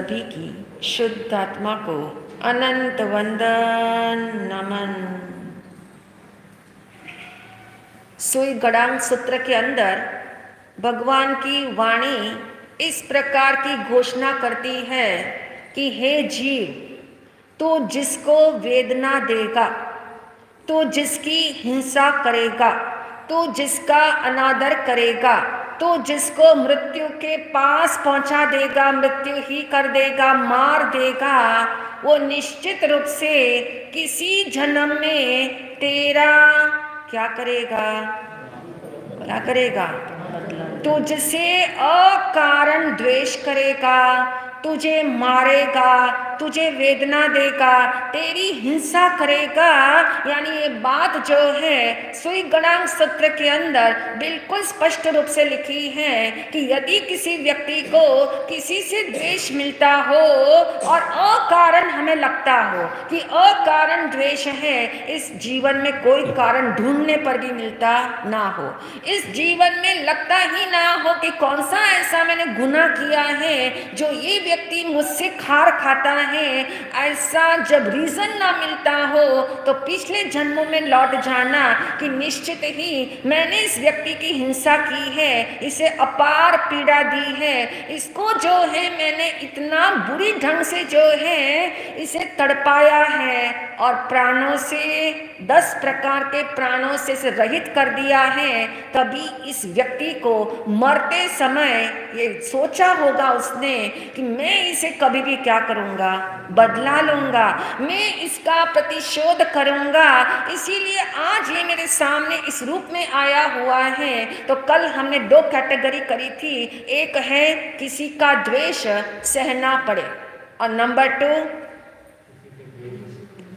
सभी की शुद्ध आत्मा को अनंत वंदन नमन। सुई गणांग सूत्र के अंदर भगवान की वाणी इस प्रकार की घोषणा करती है कि हे जीव, तू जिसको वेदना देगा, तू जिसकी हिंसा करेगा, तू जिसका अनादर करेगा, तो जिसको मृत्यु के पास पहुंचा देगा, मृत्यु ही कर देगा, मार देगा, वो निश्चित रूप से किसी जन्म में तेरा क्या करेगा, क्या करेगा? तुझसे अकारण द्वेष करेगा, तुझे मारेगा, तुझे वेदना देगा, तेरी हिंसा करेगा। यानी ये बात जो है सुई गणांग सूत्र के अंदर बिल्कुल स्पष्ट रूप से लिखी है कि यदि किसी व्यक्ति को किसी से द्वेष मिलता हो और अकारण हमें लगता हो कि अकारण द्वेष है, इस जीवन में कोई कारण ढूंढने पर भी मिलता ना हो, इस जीवन में लगता ही ना हो कि कौन सा ऐसा मैंने गुनाह किया है जो ये व्यक्ति मुझसे खार खाता है, ऐसा जब रीजन ना मिलता हो तो पिछले जन्मों में लौट जाना कि निश्चित ही मैंने इस व्यक्ति की हिंसा की है, इसे अपार पीड़ा दी है, इसको जो है मैंने इतना बुरी ढंग से जो है इसे तड़पाया है और प्राणों से 10 प्रकार के प्राणों से इसे रहित कर दिया है। तभी इस व्यक्ति को मरते समय ये सोचा होगा उसने कि मैं इसे कभी भी क्या करूंगा, बदला लूंगा, मैं इसका प्रतिशोध करूंगा, इसीलिए आज ये मेरे सामने इस रूप में आया हुआ है। तो कल हमने 2 कैटेगरी करी थी, एक है किसी का द्वेष सहना पड़े और नंबर 2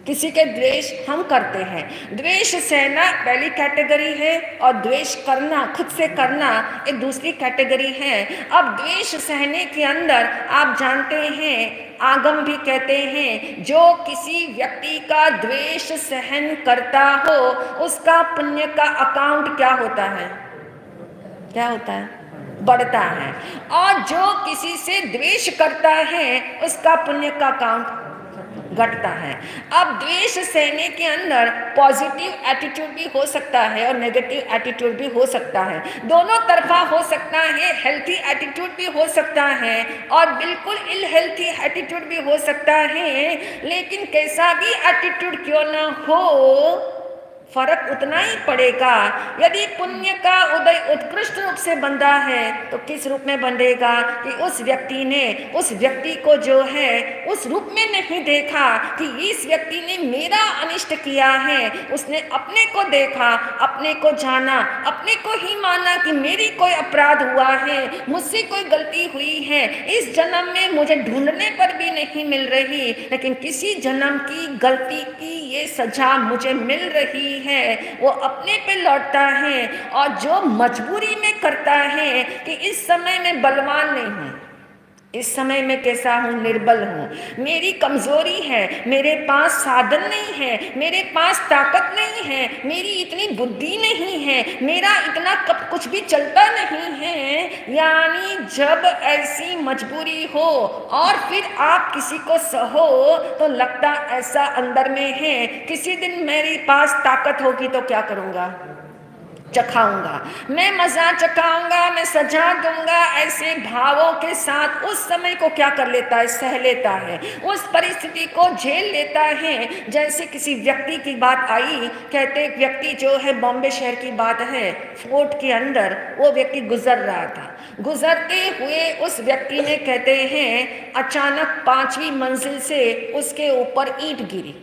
किसी के द्वेष हम करते हैं। द्वेष सहना पहली कैटेगरी है और द्वेष करना, खुद से करना, एक दूसरी कैटेगरी है। अब द्वेष सहने के अंदर आप जानते हैं, आगम भी कहते हैं, जो किसी व्यक्ति का द्वेष सहन करता हो उसका पुण्य का अकाउंट क्या होता है, क्या होता है, बढ़ता है, और जो किसी से द्वेष करता है उसका पुण्य का अकाउंट घटता है। अब द्वेष सहने के अंदर पॉजिटिव एटीट्यूड भी हो सकता है और नेगेटिव एटीट्यूड भी हो सकता है, दोनों तरफा हो सकता है, हेल्थी एटीट्यूड भी हो सकता है और बिल्कुल इल हेल्थी एटीट्यूड भी हो सकता है। लेकिन कैसा भी एटीट्यूड क्यों ना हो, फर्क उतना ही पड़ेगा। यदि पुण्य का उदय उत्कृष्ट रूप से बंधा है तो किस रूप में बंधेगा कि उस व्यक्ति ने उस व्यक्ति को जो है उस रूप में नहीं देखा कि इस व्यक्ति ने मेरा अनिष्ट किया है, उसने अपने को देखा, अपने को जाना, अपने को ही माना कि मेरी कोई अपराध हुआ है, मुझसे कोई गलती हुई है, इस जन्म में मुझे ढूंढने पर भी नहीं मिल रही, लेकिन किसी जन्म की गलती की ये सजा मुझे मिल रही है, वो अपने पे लौटता है। और जो मजबूरी में करता है कि इस समय में बलवान नहीं हूं, इस समय में कैसा हूं, निर्बल हूं, मेरी कमजोरी है, मेरे पास साधन नहीं है, मेरे पास ताकत नहीं है, मेरी इतनी बुद्धि नहीं है, मेरा इतना कब कुछ भी चलता नहीं है। यानी जब ऐसी मजबूरी हो और फिर आप किसी को सहो तो लगता ऐसा अंदर में है, किसी दिन मेरे पास ताकत होगी तो क्या करूंगा, चखाऊंगा, मैं मजा चखाऊंगा, मैं सजा दूंगा, ऐसे भावों के साथ उस समय को क्या कर लेता है, सह लेता है, उस परिस्थिति को झेल लेता है। जैसे किसी व्यक्ति की बात आई, कहते एक व्यक्ति जो है, बॉम्बे शहर की बात है, फोर्ट के अंदर वो व्यक्ति गुजर रहा था, गुजरते हुए उस व्यक्ति ने कहते हैं अचानक 5वीं मंजिल से उसके ऊपर ईंट गिरी।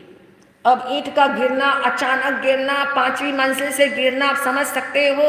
अब ईंट का गिरना, अचानक गिरना, 5वीं मंजिल से गिरना, आप समझ सकते हो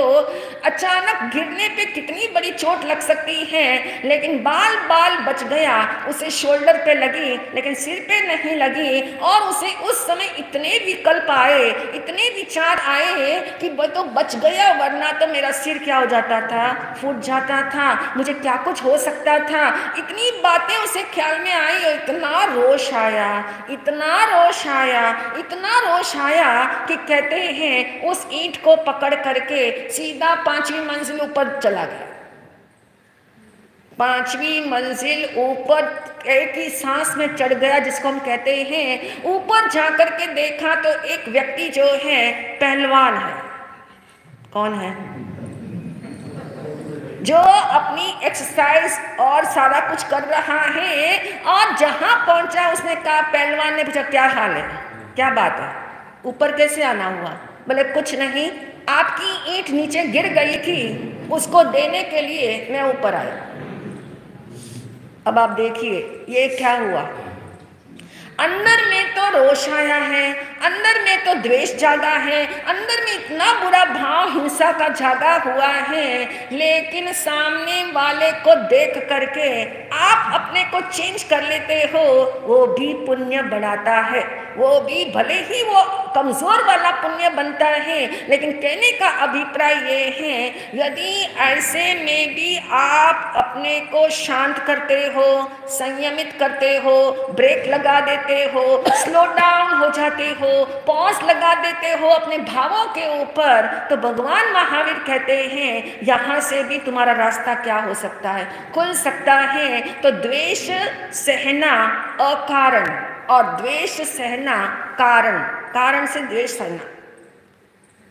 अचानक गिरने पे कितनी बड़ी चोट लग सकती है। लेकिन बाल बाल बच गया, उसे शोल्डर पे लगी लेकिन सिर पे नहीं लगी। और उसे उस समय इतने विकल्प आए, इतने विचार आए कि वो तो बच गया, वरना तो मेरा सिर क्या हो जाता था, फूट जाता था, मुझे क्या कुछ हो सकता था। इतनी बातें उसे ख्याल में आई और इतना रोष आया, इतना रोष आया, इतना रोष आया कि कहते हैं उस ईंट को पकड़ करके सीधा 5वीं मंजिल ऊपर चला गया। 5वीं मंजिल ऊपर एक ही सांस में चढ़ गया, जिसको हम कहते हैं। ऊपर जाकर के देखा तो एक व्यक्ति जो है पहलवान है। कौन है? जो अपनी एक्सरसाइज और सारा कुछ कर रहा है। और जहां पहुंचा उसने कहा, पहलवान ने पूछा क्या हाल है, क्या बात है, ऊपर कैसे आना हुआ? बोले कुछ नहीं, आपकी ईंट नीचे गिर गई थी, उसको देने के लिए मैं ऊपर आया। अब आप देखिए ये क्या हुआ। अंदर में तो रोष आया है, अंदर में तो द्वेष जागा है, अंदर में इतना बुरा भाव हिंसा का जागा हुआ है, लेकिन सामने वाले को देख करके आप अपने को चेंज कर लेते हो, वो भी पुण्य बढ़ाता है। वो भी भले ही वो कमजोर वाला पुण्य बनता है, लेकिन कहने का अभिप्राय ये है, यदि ऐसे में भी आप अपने को शांत करते हो, संयमित करते हो, ब्रेक लगा देते हो, स्लो डाउन हो जाते हो, पॉज लगा देते हो अपने भावों के ऊपर, तो भगवान महावीर कहते हैं यहाँ से भी तुम्हारा रास्ता क्या हो सकता है, खुल सकता है। तो द्वेष सहना अकारण और द्वेष सहना कारण, कारण से द्वेष सहना।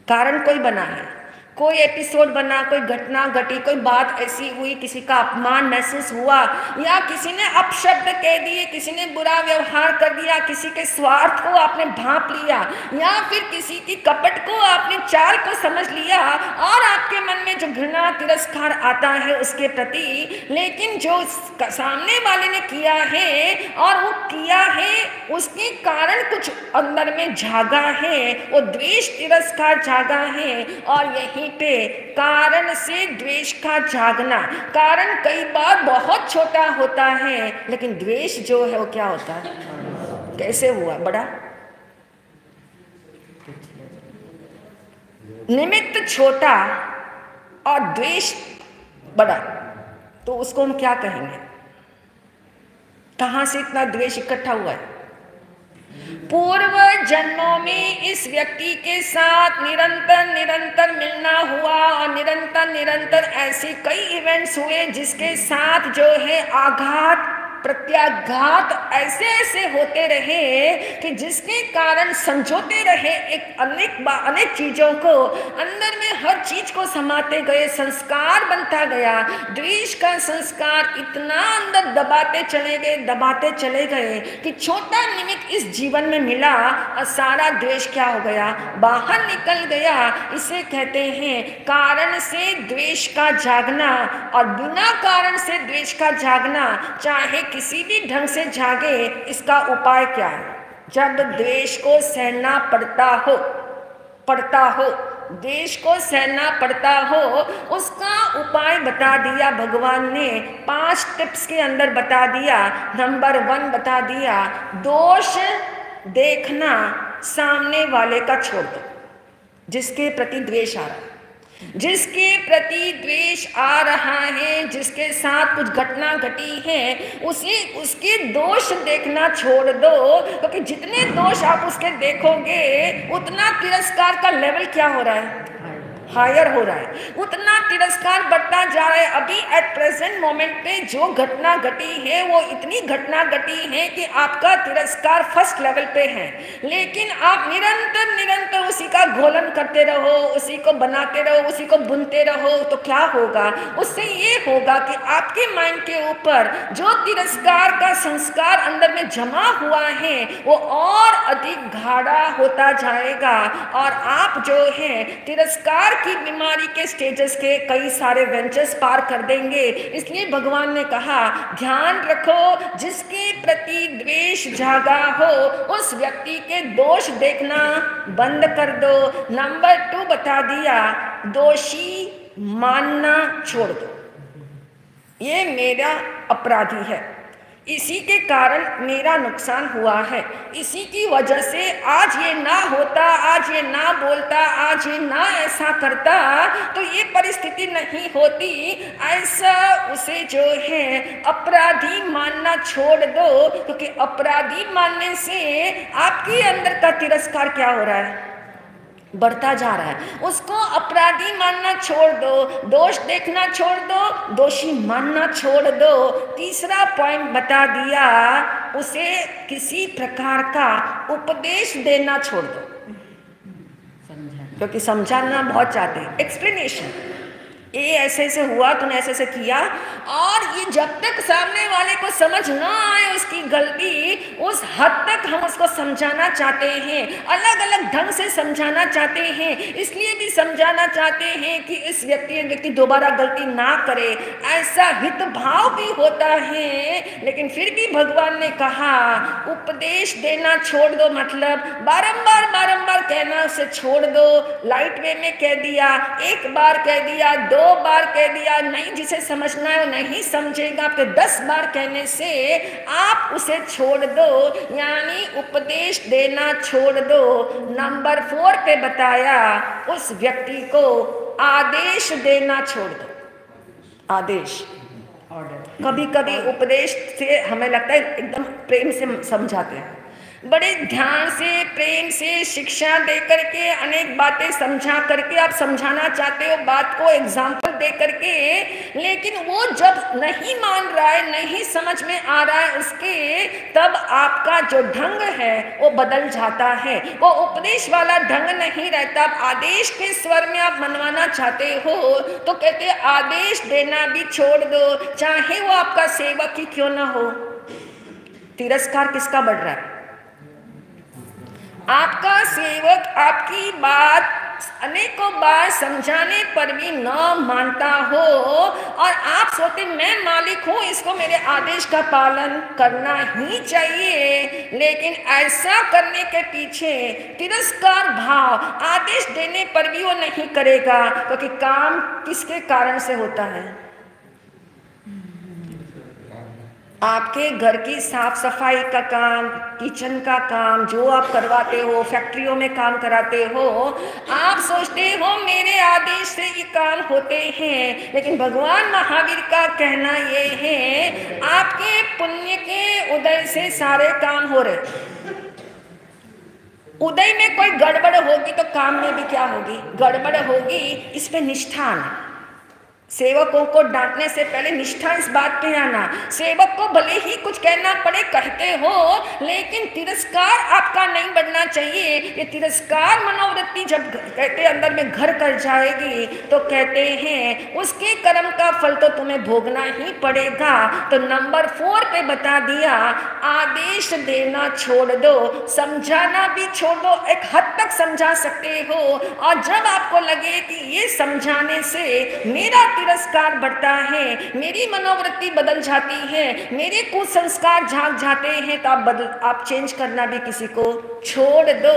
कारण कोई बना है, कोई एपिसोड बना, कोई घटना घटी, कोई बात ऐसी हुई, किसी का अपमान महसूस हुआ, या किसी ने अपशब्द कह दिए, किसी ने बुरा व्यवहार कर दिया, किसी के स्वार्थ को आपने भांप लिया, या फिर किसी की कपट को आपने चाल को समझ लिया और आपके मन में जो घृणा तिरस्कार आता है उसके प्रति। लेकिन जो सामने वाले ने किया है और वो किया है उसके कारण कुछ अंदर में जागा है, वो द्वेष तिरस्कार जागा है। और यही पे कारण से द्वेष का जागना, कारण कई बार बहुत छोटा होता है, लेकिन द्वेष जो है वो क्या होता है, कैसे हुआ बड़ा। निमित्त छोटा और द्वेष बड़ा, तो उसको हम क्या कहेंगे? कहां से इतना द्वेष इकट्ठा हुआ है? पूर्व जन्मों में इस व्यक्ति के साथ निरंतर निरंतर मिलना हुआ और निरंतर निरंतर ऐसे कई इवेंट्स हुए जिसके साथ जो है आघात प्रत्याघात ऐसे ऐसे होते रहे कि जिसके कारण समझौते रहे एक अनेक चीजों को, अंदर में हर चीज को समाते गए, संस्कार बनता गया। द्वेष का संस्कार इतना अंदर दबाते चले गए कि छोटा निमित्त इस जीवन में मिला और सारा द्वेष क्या हो गया, बाहर निकल गया। इसे कहते हैं कारण से द्वेष का जागना, और बिना कारण से द्वेष का जागना चाहे किसी भी ढंग से जागे, इसका उपाय क्या है? जब द्वेष को सहना पड़ता हो, द्वेष को सहना पड़ता हो, उसका उपाय बता दिया भगवान ने। 5 टिप्स के अंदर बता दिया। नंबर 1 बता दिया, दोष देखना सामने वाले का छोड़ दो, जिसके प्रति द्वेष आ रहा है, जिसके प्रति द्वेष आ रहा है, जिसके साथ कुछ घटना घटी है, उसके दोष देखना छोड़ दो, क्योंकि जितने दोष आप उसके देखोगे उतना तिरस्कार का लेवल क्या हो रहा है, हायर हो रहा है, उतना तिरस्कार बढ़ता जा रहा है। अभी एट प्रेजेंट मोमेंट पे जो घटना घटी है वो इतनी घटना घटी है कि आपका तिरस्कार फर्स्ट लेवल पे है, लेकिन आप निरंतर निरंतर उसी का घोलन करते रहो, उसी को बनाते रहो, उसी को बुनते रहो, तो क्या होगा? उससे ये होगा कि आपके माइंड के ऊपर जो तिरस्कार का संस्कार अंदर में जमा हुआ है वो और अधिक गाढ़ा होता जाएगा, और आप जो है तिरस्कार की बीमारी के स्टेजेस के कई सारे वेंचर्स पार कर देंगे। इसलिए भगवान ने कहा ध्यान रखो, जिसके प्रति द्वेष जागा हो उस व्यक्ति के दोष देखना बंद कर दो। नंबर 2 बता दिया, दोषी मानना छोड़ दो। ये मेरा अपराधी है, इसी के कारण मेरा नुकसान हुआ है, इसी की वजह से आज ये ना होता, आज ये ना बोलता, आज ये ना ऐसा करता तो ये परिस्थिति नहीं होती। ऐसा उसे जो है अपराधी मानना छोड़ दो, क्योंकि अपराधी मानने से आपके अंदर का तिरस्कार क्या हो रहा है, बढ़ता जा रहा है। उसको अपराधी मानना छोड़ दो, दोष देखना छोड़ दो, दोषी मानना छोड़ दो। तीसरा पॉइंट बता दिया, उसे किसी प्रकार का उपदेश देना छोड़ दो, क्योंकि समझाना बहुत चाहते हैं, एक्सप्लेनेशन, ये ऐसे ऐसे हुआ, तूने ऐसे ऐसे किया, और ये जब तक सामने वाले को समझ ना आए उसकी गलती, उस हद तक हम उसको समझाना चाहते हैं, अलग अलग ढंग से समझाना चाहते हैं। इसलिए भी समझाना चाहते हैं कि इस व्यक्ति दोबारा गलती ना करे, ऐसा हित भाव भी होता है। लेकिन फिर भी भगवान ने कहा उपदेश देना छोड़ दो, मतलब बारंबार बारंबार कहना उसे छोड़ दो। लाइट वे में कह दिया, एक बार कह दिया, 2 बार कह दिया, नहीं, जिसे समझना है वो नहीं समझेगा, आपके 10 बार कहने से आप उसे छोड़ दो, यानी उपदेश देना छोड़ दो। नंबर 4 पे बताया, उस व्यक्ति को आदेश देना छोड़ दो। आदेश, कभी कभी उपदेश से हमें लगता है एकदम प्रेम से समझाते हैं, बड़े ध्यान से प्रेम से शिक्षा दे करके, अनेक बातें समझा करके आप समझाना चाहते हो बात को, एग्जाम्पल दे करके, लेकिन वो जब नहीं मान रहा है, नहीं समझ में आ रहा है उसके, तब आपका जो ढंग है वो बदल जाता है, वो उपदेश वाला ढंग नहीं रहता। आप आदेश के स्वर में आप मनवाना चाहते हो तो कहते आदेश देना भी छोड़ दो, चाहे वो आपका सेवक ही क्यों ना हो। तिरस्कार किसका बढ़ रहा है? आपका सेवक आपकी बात अनेकों बार समझाने पर भी न मानता हो, और आप सोचते मैं मालिक हूं, इसको मेरे आदेश का पालन करना ही चाहिए, लेकिन ऐसा करने के पीछे तिरस्कार भाव, आदेश देने पर भी वो नहीं करेगा, क्योंकि काम किसके कारण से होता है? आपके घर की साफ सफाई का काम, किचन का काम जो आप करवाते हो, फैक्ट्रियों में काम कराते हो, आप सोचते हो मेरे आदेश से ये काम होते हैं, लेकिन भगवान महावीर का कहना ये है आपके पुण्य के उदय से सारे काम हो रहे। उदय में कोई गड़बड़ होगी तो काम में भी क्या होगी? गड़बड़ होगी। इस पे निष्ठा आना, सेवकों को डांटने से पहले निष्ठा इस बात पे आना। सेवक को भले ही कुछ कहना पड़े, कहते हो, लेकिन तिरस्कार आपका नहीं बढ़ना चाहिए। ये तिरस्कार मनोवृत्ति जब कहते अंदर में घर कर जाएगी तो कहते हैं उसके कर्म का फल तो तुम्हें भोगना ही पड़ेगा। तो नंबर 4 पे बता दिया, आदेश देना छोड़ दो, समझाना भी छोड़ दो। एक हद तक समझा सकते हो, और जब आपको लगे कि ये समझाने से मेरा तिरस्कार बढ़ता है, मेरी मनोवृत्ति बदल जाती है, मेरे कुसंस्कार झांक जाते हैं, तो आप चेंज करना भी किसी को छोड़ दो।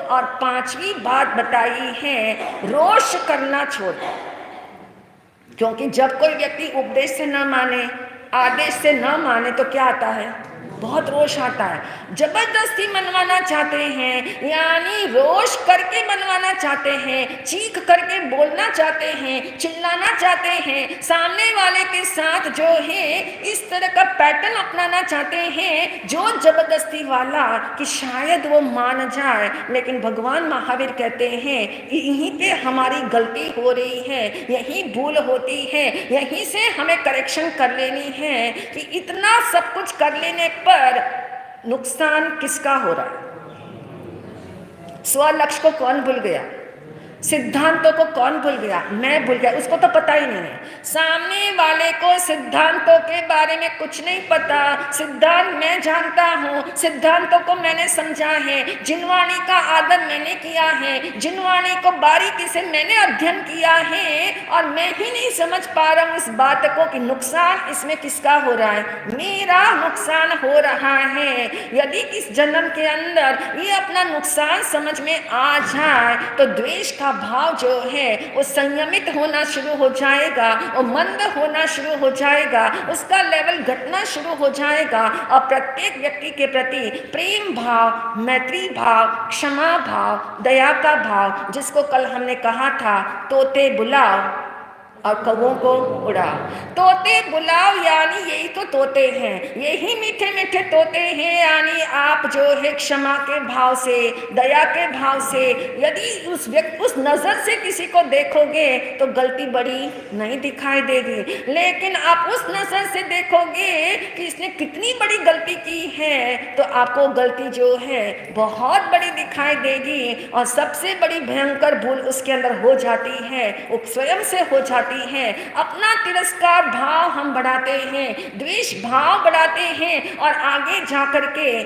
और 5वीं बात बताई है, रोष करना छोड़ दो, क्योंकि जब कोई व्यक्ति उपदेश से न माने, आदेश से न माने, तो क्या आता है? बहुत रोष आता है। जबरदस्ती मनवाना चाहते हैं, यानी रोष करके मनवाना चाहते हैं, चीख करके बोलना चाहते हैं, चिल्लाना चाहते हैं, सामने वाले के साथ जो है इस तरह का पैटर्न अपनाना चाहते हैं जो जबरदस्ती वाला, कि शायद वो मान जाए। लेकिन भगवान महावीर कहते हैं यहीं पे हमारी गलती हो रही है, यही भूल होती है, यहीं से हमें करेक्शन कर लेनी है कि इतना सब कुछ कर लेने पर नुकसान किसका हो रहा है? स्वलक्ष्य को कौन भूल गया? सिद्धांतों को कौन भूल गया? मैं भूल गया, उसको तो पता ही नहीं है। सामने वाले को सिद्धांतों के बारे में कुछ नहीं पता। सिद्धांत मैं जानता हूँ, सिद्धांतों को मैंने समझा है, जिनवाणी का आदर मैंने किया है, जिनवाणी को बारीकी से मैंने अध्ययन किया है, और मैं ही नहीं समझ पा रहा हूँ इस बात को कि नुकसान इसमें किसका हो रहा है? मेरा नुकसान हो रहा है। यदि इस जन्म के अंदर ये अपना नुकसान समझ में आ जाए तो द्वेष का भाव जो है वो संयमित होना शुरू हो जाएगा, वो मंद होना शुरू हो जाएगा, उसका लेवल घटना शुरू हो जाएगा, और प्रत्येक व्यक्ति के प्रति प्रेम भाव, मैत्री भाव, क्षमा भाव, दया का भाव, जिसको कल हमने कहा था तोते बुलाओ और कौवों को उड़ाओ। तोते बुलाओ, यानी यही तो तोते हैं, यही मीठे मीठे तोते हैं। यानी आप जो है क्षमा के भाव से, दया के भाव से यदि उस नजर से किसी को देखोगे तो गलती बड़ी नहीं दिखाई देगी, लेकिन आप उस नजर से देखोगे कि इसने कितनी बड़ी गलती की है तो आपको गलती जो है बहुत बड़ी दिखाई देगी। और सबसे बड़ी भयंकर भूल उसके अंदर हो जाती है, वो स्वयं से हो जाती है। अपना तिरस्कार भाव हम बढ़ाते हैं, द्वेष भाव बढ़ाते हैं और आगे जाकर के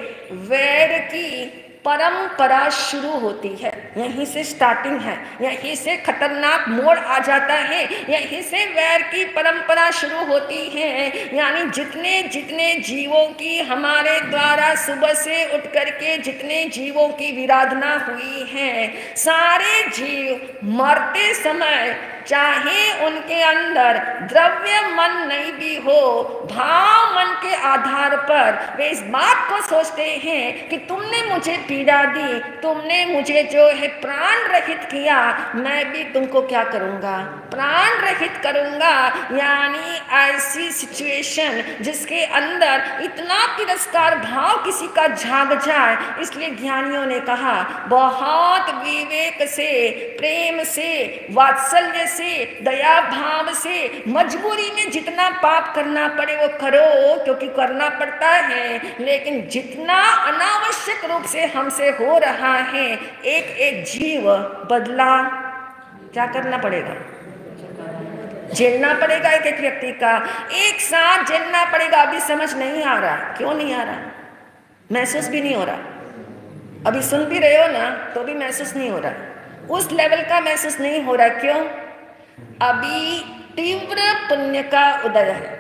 वैर की परंपरा शुरू होती है। यहीं से स्टार्टिंग है, यहीं से खतरनाक मोड़ आ जाता है, यहीं से वैर की परंपरा शुरू होती है। यानी जितने जितने जीवों की हमारे द्वारा सुबह से उठ करके जितने जीवों की विराधना हुई है, सारे जीव मरते समय चाहे उनके अंदर द्रव्य मन नहीं भी हो, भाव मन के आधार पर वे इस बात को सोचते हैं कि तुमने मुझे पीड़ा दी, तुमने मुझे जो है प्राण रहित किया, मैं भी तुमको क्या करूंगा, प्राण रहित करूंगा। यानी ऐसी सिचुएशन जिसके अंदर इतना तिरस्कार भाव किसी का झाग जाए, इसलिए ज्ञानियों ने कहा बहुत विवेक से, प्रेम से, वात्सल्य से, दया भाव से, मजबूरी में जितना पाप करना पड़े वो करो, क्योंकि करना पड़ता है। लेकिन जितना अनावश्यक रूप से हमसे हो रहा है, एक एक जीव बदला क्या करना पड़ेगा, झेलना पड़ेगा। एक एक व्यक्ति का एक साथ झेलना पड़ेगा। अभी समझ नहीं आ रहा, क्यों नहीं आ रहा, महसूस भी नहीं हो रहा। अभी सुन भी रहे हो ना तो भी महसूस नहीं हो रहा, उस लेवल का महसूस नहीं हो रहा। क्यों? अभी तीव्र पुण्य का उदय है,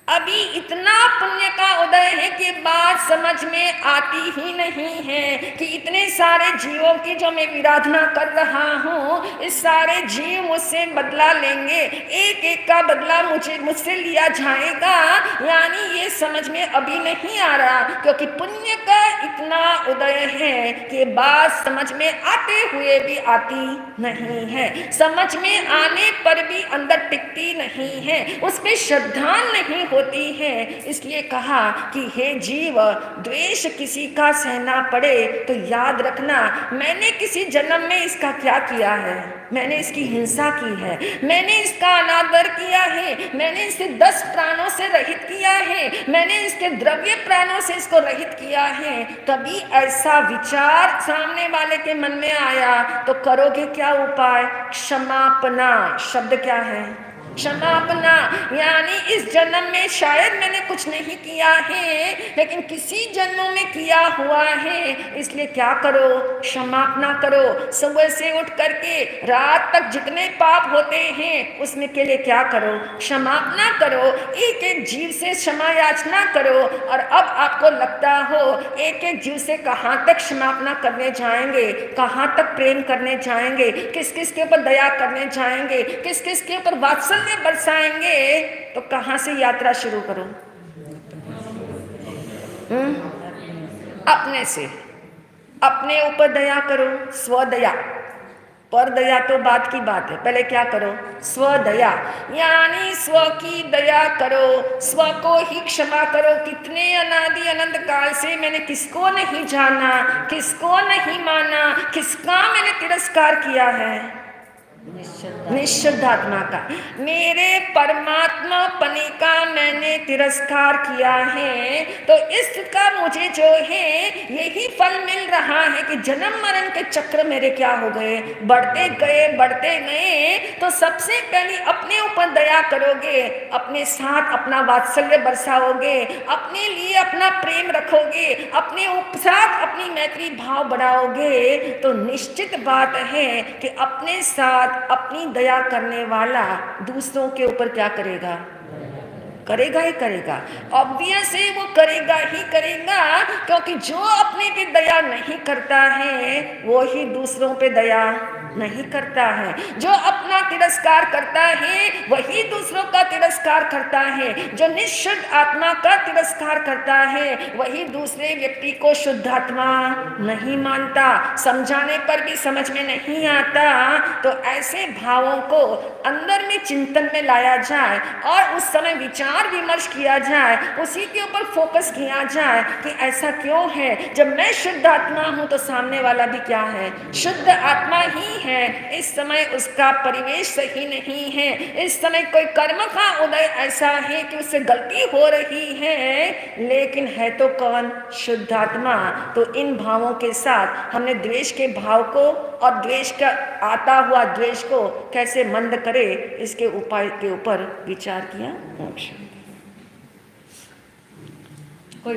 अभी इतना पुण्य का उदय है कि बात समझ में आती ही नहीं है कि इतने सारे जीवों की जो मैं विराधना कर रहा हूँ, इस सारे जीव मुझसे बदला लेंगे, एक एक का बदला मुझसे लिया जाएगा। यानी ये समझ में अभी नहीं आ रहा, क्योंकि पुण्य का इतना उदय है कि बात समझ में आते हुए भी आती नहीं है, समझ में आने पर भी अंदर टिकती नहीं है, उसमें श्रद्धा नहीं होती है। इसलिए कहा कि हे जीव, द्वेष किसी का सहना पड़े तो याद रखना मैंने किसी जन्म में इसका क्या किया है, मैंने इसकी हिंसा की है, मैंने इसका अनादर किया है, मैंने इसे 10 प्राणों से रहित किया है, मैंने इसके द्रव्य प्राणों से इसको रहित किया है। तभी ऐसा विचार सामने वाले के मन में आया तो करोगे क्या उपाय? क्षमापना शब्द क्या है? क्षमापना। यानी इस जन्म में शायद मैंने कुछ नहीं किया है, लेकिन किसी जन्मों में किया हुआ है, इसलिए क्या करो? क्षमापना करो। सुबह से उठ करके रात तक जितने पाप होते हैं उसमें के लिए क्या करो? क्षमापना करो। एक एक जीव से क्षमा याचना करो। और अब आपको लगता हो एक एक जीव से कहाँ तक क्षमापना करने जाएंगे, कहाँ तक प्रेम करने जाएंगे, किस किस के ऊपर दया करने जाएंगे, किस किस के ऊपर वात्सल्य बरसाएंगे, तो कहां से यात्रा शुरू करो? अपने से, अपने ऊपर दया करो, स्वदया। पर दया तो बात की बात है, पहले क्या करो? स्वदया। यानी स्व की दया करो, स्व को ही क्षमा करो। कितने अनादि अनंत काल से मैंने किसको नहीं जाना, किसको नहीं माना, किसका मैंने तिरस्कार किया है? निश्शुद्ध आत्मा का, मेरे परमात्मा पने का मैंने तिरस्कार किया है। तो इसका मुझे जो है यही फल मिल रहा है कि जन्म मरण के चक्र मेरे क्या हो गए, बढ़ते गए बढ़ते गए। तो सबसे पहले अपने ऊपर दया करोगे, अपने साथ अपना वात्सल्य बरसाओगे, अपने लिए अपना प्रेम रखोगे, अपने साथ अपनी मैत्री भाव बढ़ाओगे, तो निश्चित बात है कि अपने साथ अपनी दया करने वाला दूसरों के ऊपर क्या करेगा? करेगा ही करेगा, ऑब्वियस है वो करेगा ही करेगा, क्योंकि जो अपने पे दया नहीं करता है वो ही दूसरों पे दया नहीं करता है। जो अपना तिरस्कार करता है वही दूसरों का तिरस्कार करता है। जो निःशुद्ध आत्मा का तिरस्कार करता है वही दूसरे व्यक्ति को शुद्ध आत्मा नहीं मानता। समझाने पर भी समझ में नहीं आता। तो ऐसे भावों को अंदर में चिंतन में लाया जाए और उस समय विचार विमर्श किया जाए, उसी के ऊपर फोकस किया जाए कि ऐसा क्यों है। जब मैं शुद्ध आत्मा हूं तो सामने वाला भी क्या है, शुद्ध आत्मा ही है। इस समय उसका परिवेश सही नहीं है, इस समय कोई कर्म का उदय ऐसा है कि उससे गलती हो रही है, लेकिन है तो कौन, शुद्ध आत्मा। तो इन भावों के साथ हमने द्वेष के भाव को और द्वेष का आता हुआ द्वेष को कैसे मंद करे, इसके उपाय के ऊपर विचार किया।